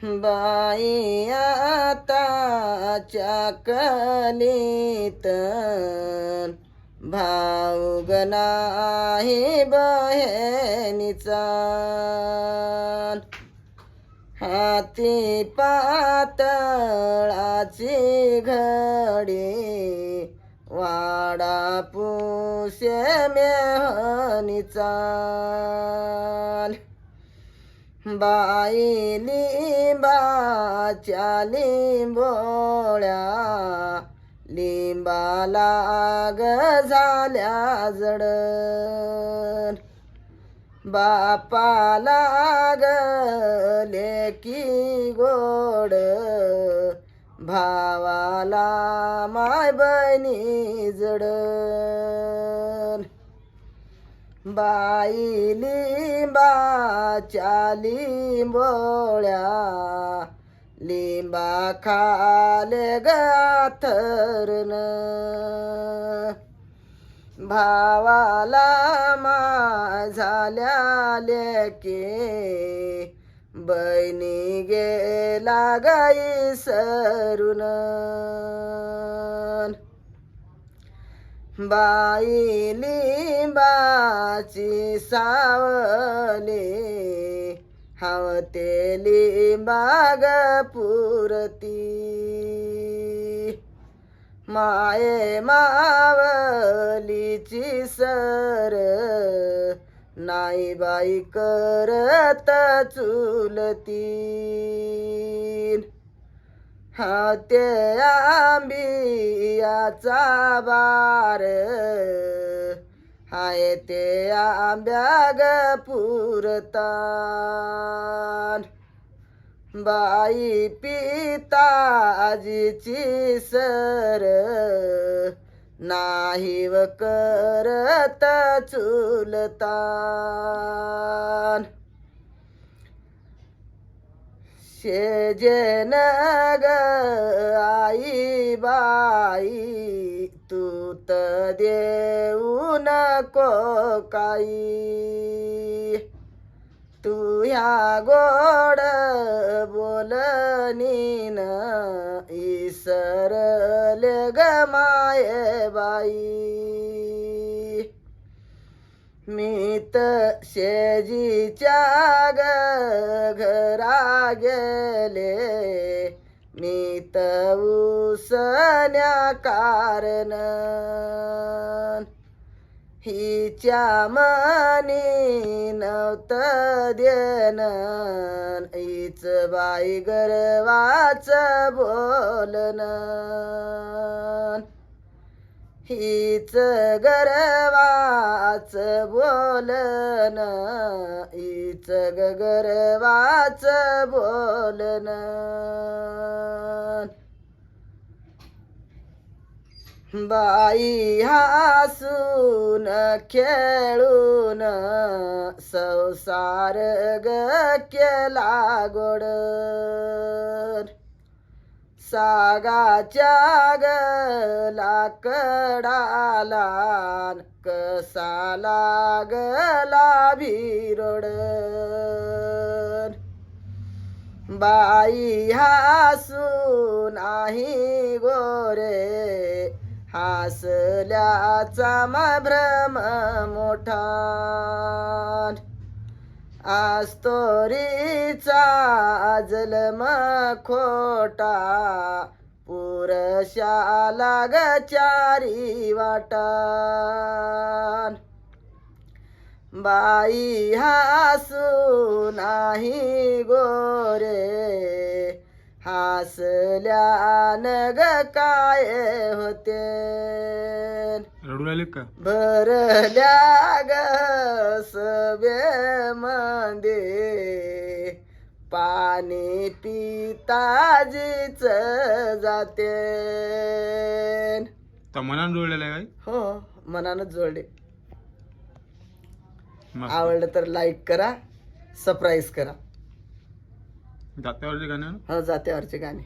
बाई आताच्या कलीत भाऊ नाही बहिणीचा हाती पातळाची घडी वाडा पुसे मेहनीचा बाई लिंबाच्या लिंबोळ्या लिंबाला झाल्या जड बापाला लेकी गोड भावाला माय बहिणी जड बाई लिंबाच्या लिंबोळ्या लिंबा खाले गाथरन भावाला झाल्या लेके बहिणी गेला गाई सरून बाई लिंबाची सावली हावते लिंबाग पुरती माये मावलीची सर नाही बाई करत चुलती हा ते आंबियाचा बार हाय ते आंब्याग पुरतान बाई पिताजीची सर नाही व करत चुलतान शेजेन ग आई बाई तू तर देऊ नको काही तू ह्या गोड बोलनीन इसरले ग माये बाई मी तर शेजीच्या घरा गेले मी तर उसन्या कारण हिच्या मनी नव्हतं देन हीच बाई गर्वाच बोलन हीच गर्वाच बोलन हीच गर्वाच बोलन बाई हसून खेळून संसार ग केला गोड सागाच्या ग लाकडाला कसा लागला भिरोड बाई हसून नाही गोरे हसल्याचा भ्रम मोठा आस्तोरीचा जलम खोटा पुरशाला ग चारी वाटान बाई हसू नाही गोरे हसल्यान ग काय होते रडू लागले का भरल्या ग सभे मध्ये पाणी पिताजीच जाते तर मनानं जोडलेलं आहे हो मनानच जोडले मस्त. आवडलं तर लाईक करा सबस्क्राईब करा जात्यावरचे गाणं हो जात्यावरचे गाणे